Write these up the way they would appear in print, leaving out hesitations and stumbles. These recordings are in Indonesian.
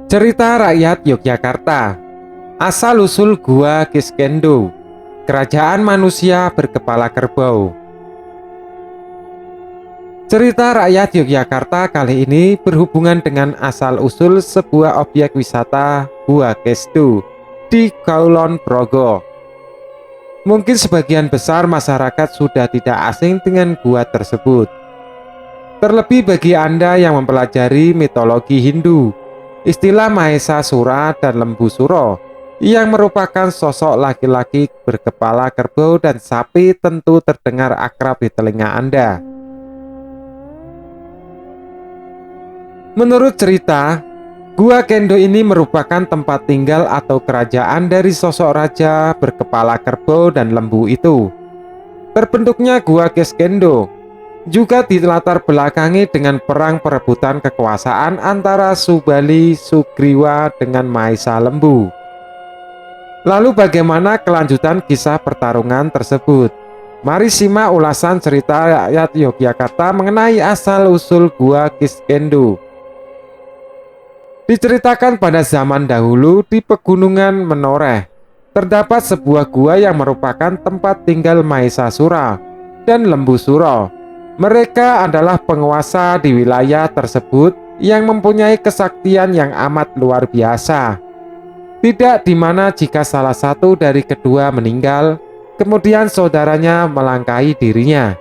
Cerita rakyat Yogyakarta. Asal-usul Gua Kiskendo, kerajaan manusia berkepala kerbau. Cerita rakyat Yogyakarta kali ini berhubungan dengan asal-usul sebuah objek wisata Gua Kestu di Kulon Progo. Mungkin sebagian besar masyarakat sudah tidak asing dengan gua tersebut. Terlebih bagi Anda yang mempelajari mitologi Hindu, istilah Mahesa Sura dan Lembu Suro yang merupakan sosok laki-laki berkepala kerbau dan sapi tentu terdengar akrab di telinga Anda. Menurut cerita, Gua Kendo ini merupakan tempat tinggal atau kerajaan dari sosok raja berkepala kerbau dan lembu itu. Terbentuknya Gua Kiskendo juga dilatar belakangi dengan perang perebutan kekuasaan antara Subali Sugriwa dengan Mahesa Lembu. Lalu bagaimana kelanjutan kisah pertarungan tersebut? Mari simak ulasan cerita rakyat Yogyakarta mengenai asal-usul Gua Kiskendo. Diceritakan pada zaman dahulu di pegunungan Menoreh, terdapat sebuah gua yang merupakan tempat tinggal Mahesa Sura dan Lembu Suro. Mereka adalah penguasa di wilayah tersebut yang mempunyai kesaktian yang amat luar biasa. Tidak di mana jika salah satu dari kedua meninggal, kemudian saudaranya melangkahi dirinya,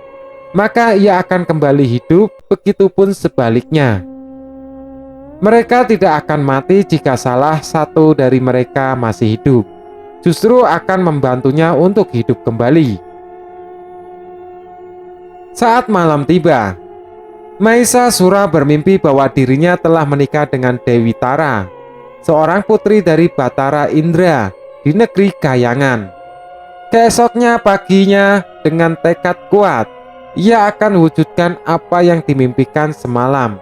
maka ia akan kembali hidup, begitupun sebaliknya. Mereka tidak akan mati jika salah satu dari mereka masih hidup, justru akan membantunya untuk hidup kembali. Saat malam tiba, Mahesa Sura bermimpi bahwa dirinya telah menikah dengan Dewi Tara, seorang putri dari Batara Indra di negeri Kahyangan. Keesoknya paginya, dengan tekad kuat, ia akan wujudkan apa yang dimimpikan semalam.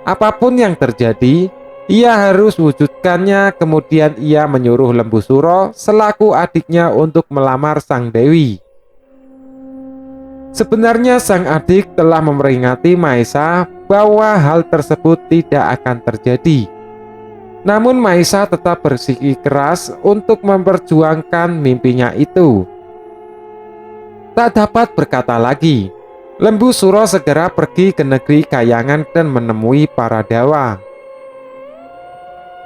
Apapun yang terjadi, ia harus wujudkannya. Kemudian ia menyuruh Lembu Suro selaku adiknya untuk melamar sang dewi. Sebenarnya sang adik telah memperingati Mahesa bahwa hal tersebut tidak akan terjadi. Namun Mahesa tetap bersikeras untuk memperjuangkan mimpinya itu. Tak dapat berkata lagi, Lembu Suro segera pergi ke negeri Kahyangan dan menemui para dewa.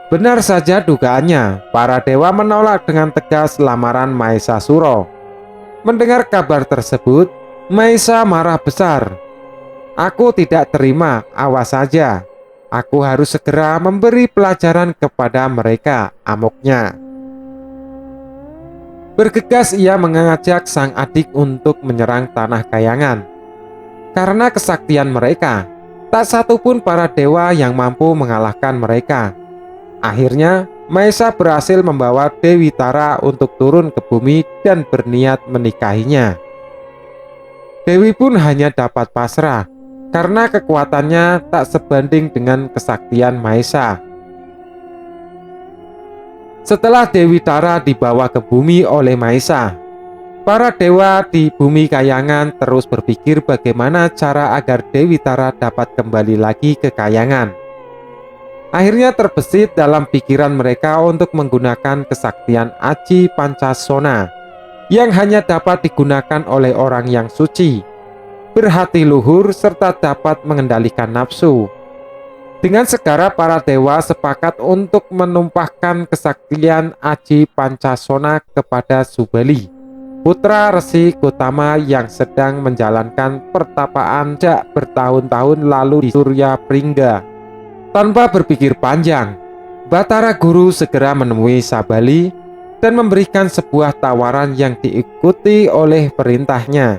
Benar saja dugaannya, para dewa menolak dengan tegas lamaran Mahesa Suro. Mendengar kabar tersebut, Mahesa marah besar. "Aku tidak terima, awas saja. Aku harus segera memberi pelajaran kepada mereka," amuknya. Bergegas ia mengajak sang adik untuk menyerang tanah Kahyangan. Karena kesaktian mereka, tak satu pun para dewa yang mampu mengalahkan mereka. Akhirnya, Mahesa berhasil membawa Dewi Tara untuk turun ke bumi dan berniat menikahinya. Dewi pun hanya dapat pasrah, karena kekuatannya tak sebanding dengan kesaktian Mahesa. Setelah Dewi Tara dibawa ke bumi oleh Mahesa, para dewa di bumi Kahyangan terus berpikir bagaimana cara agar Dewi Tara dapat kembali lagi ke Kahyangan. Akhirnya terbesit dalam pikiran mereka untuk menggunakan kesaktian Aji Pancasona yang hanya dapat digunakan oleh orang yang suci, berhati luhur, serta dapat mengendalikan nafsu. Dengan segera para dewa sepakat untuk menumpahkan kesaktian Aji Pancasona kepada Subali, putra Resi Gotama yang sedang menjalankan pertapaan sejak bertahun-tahun lalu di Surya Pringga. Tanpa berpikir panjang, Batara Guru segera menemui Sabali dan memberikan sebuah tawaran yang diikuti oleh perintahnya.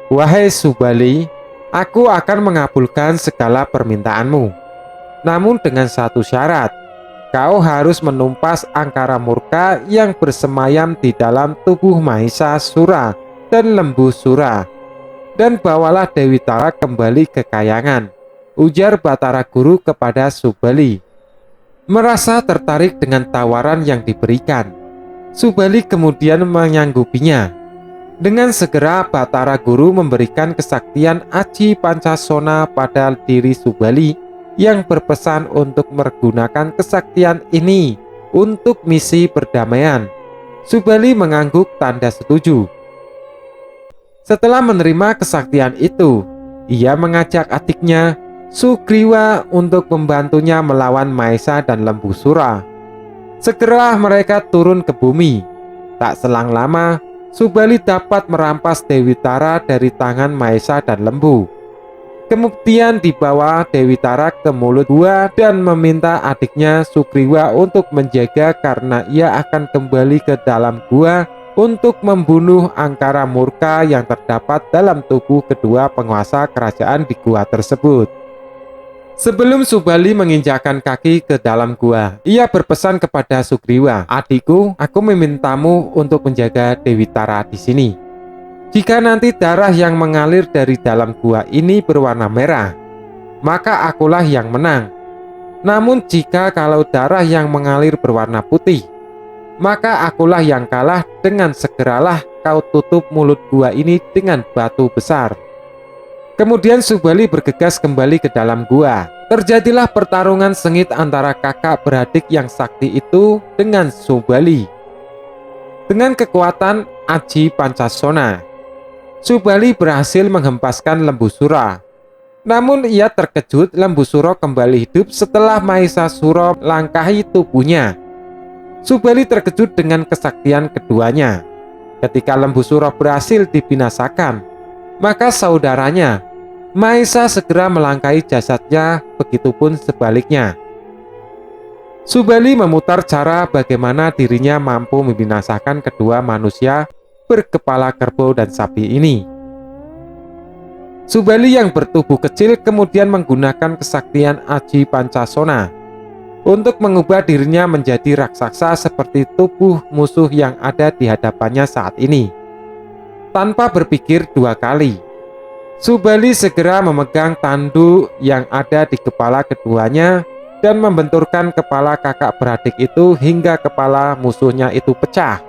"Wahai Subali, aku akan mengabulkan segala permintaanmu. Namun dengan satu syarat. Kau harus menumpas angkara murka yang bersemayam di dalam tubuh Mahesa Sura dan Lembu Sura, dan bawalah Dewi Tara kembali ke Kahyangan," ujar Batara Guru kepada Subali. Merasa tertarik dengan tawaran yang diberikan, Subali kemudian menyanggupinya. Dengan segera Batara Guru memberikan kesaktian Aji Pancasona pada diri Subali yang berpesan untuk menggunakan kesaktian ini untuk misi perdamaian. Subali mengangguk tanda setuju. Setelah menerima kesaktian itu, ia mengajak adiknya Sugriwa untuk membantunya melawan Maesa dan Lembu Sura. Segera mereka turun ke bumi. Tak selang lama, Subali dapat merampas Dewi Tara dari tangan Maesa dan Lembu. Kemudian dibawa Dewi Tara ke mulut gua dan meminta adiknya Sugriwa untuk menjaga karena ia akan kembali ke dalam gua untuk membunuh angkara murka yang terdapat dalam tubuh kedua penguasa kerajaan di gua tersebut. Sebelum Subali menginjakkan kaki ke dalam gua, ia berpesan kepada Sugriwa, "Adikku, aku memintamu untuk menjaga Dewi Tara di sini. Jika nanti darah yang mengalir dari dalam gua ini berwarna merah, maka akulah yang menang. Namun jika kalau darah yang mengalir berwarna putih, maka akulah yang kalah. Dengan segeralah kau tutup mulut gua ini dengan batu besar." Kemudian Subali bergegas kembali ke dalam gua. Terjadilah pertarungan sengit antara kakak beradik yang sakti itu dengan Subali. Dengan kekuatan Aji Pancasona, Subali berhasil menghempaskan Lembu Sura. Namun ia terkejut Lembu Sura kembali hidup setelah Maesa Sura melangkahi tubuhnya. Subali terkejut dengan kesaktian keduanya. Ketika Lembu Sura berhasil dibinasakan, maka saudaranya Maesa segera melangkahi jasadnya, begitupun sebaliknya. Subali memutar cara bagaimana dirinya mampu membinasakan kedua manusia berkepala kerbau dan sapi ini. Subali yang bertubuh kecil kemudian menggunakan kesaktian Aji Pancasona untuk mengubah dirinya menjadi raksasa seperti tubuh musuh yang ada di hadapannya saat ini. Tanpa berpikir dua kali, Subali segera memegang tanduk yang ada di kepala keduanya dan membenturkan kepala kakak beradik itu hingga kepala musuhnya itu pecah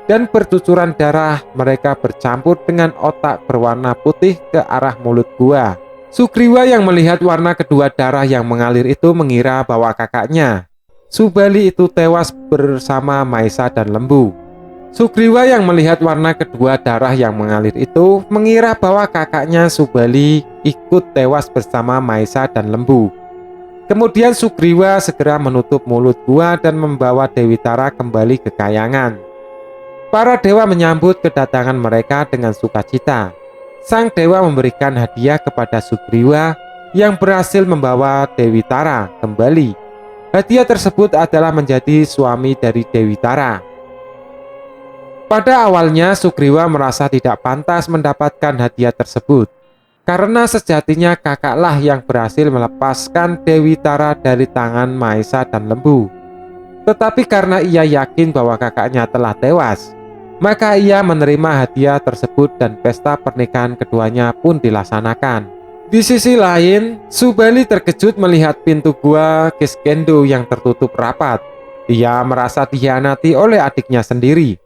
dan bercucuran darah. Mereka bercampur dengan otak berwarna putih ke arah mulut gua. Sugriwa yang melihat warna kedua darah yang mengalir itu mengira bahwa kakaknya Subali itu tewas bersama Maesa dan Lembu. Sugriwa yang melihat warna kedua darah yang mengalir itu mengira bahwa kakaknya Subali ikut tewas bersama Maesa dan Lembu. Kemudian Sugriwa segera menutup mulut gua dan membawa Dewi Tara kembali ke kayangan. Para dewa menyambut kedatangan mereka dengan sukacita. Sang dewa memberikan hadiah kepada Sugriwa yang berhasil membawa Dewi Tara kembali. Hadiah tersebut adalah menjadi suami dari Dewi Tara. Pada awalnya Sugriwa merasa tidak pantas mendapatkan hadiah tersebut, karena sejatinya kakaklah yang berhasil melepaskan Dewi Tara dari tangan Maesa dan Lembu. Tetapi karena ia yakin bahwa kakaknya telah tewas, maka ia menerima hadiah tersebut dan pesta pernikahan keduanya pun dilaksanakan. Di sisi lain, Subali terkejut melihat pintu gua Kiskendo yang tertutup rapat. Ia merasa dikhianati oleh adiknya sendiri.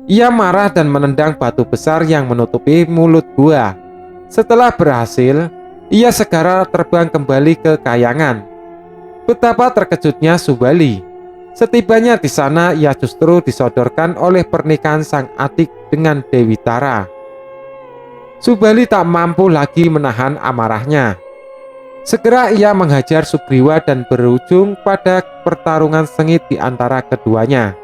Ia marah dan menendang batu besar yang menutupi mulut gua. Setelah berhasil, ia segera terbang kembali ke kayangan. Betapa terkejutnya Subali. Setibanya di sana, ia justru disodorkan oleh pernikahan sang adik dengan Dewi Tara. Subali tak mampu lagi menahan amarahnya. Segera ia menghajar Sugriwa dan berujung pada pertarungan sengit di antara keduanya.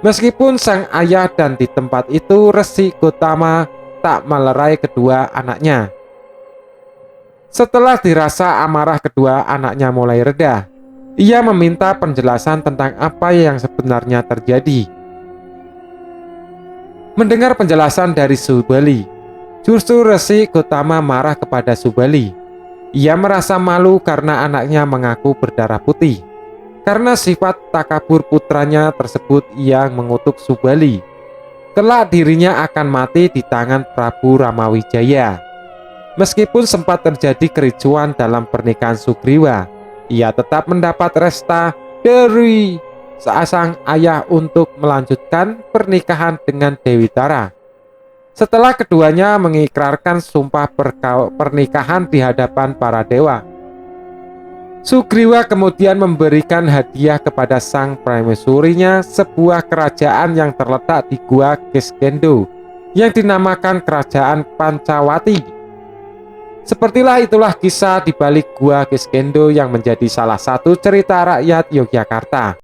Meskipun sang ayah dan di tempat itu Resi Gotama tak melerai kedua anaknya. Setelah dirasa amarah kedua anaknya mulai reda, ia meminta penjelasan tentang apa yang sebenarnya terjadi. Mendengar penjelasan dari Subali, justru Resi Gotama marah kepada Subali. Ia merasa malu karena anaknya mengaku berdarah putih. Karena sifat takabur putranya tersebut, ia mengutuk Subali. Kelak dirinya akan mati di tangan Prabu Ramawijaya. Meskipun sempat terjadi kericuan dalam pernikahan Sugriwa, ia tetap mendapat resta dari sang ayah untuk melanjutkan pernikahan dengan Dewi Tara. Setelah keduanya mengikrarkan sumpah pernikahan di hadapan para dewa. Sugriwa kemudian memberikan hadiah kepada sang permaisurinya sebuah kerajaan yang terletak di Gua Kiskendho yang dinamakan Kerajaan Pancawati. Sepertilah itulah kisah di balik Gua Kiskendho yang menjadi salah satu cerita rakyat Yogyakarta.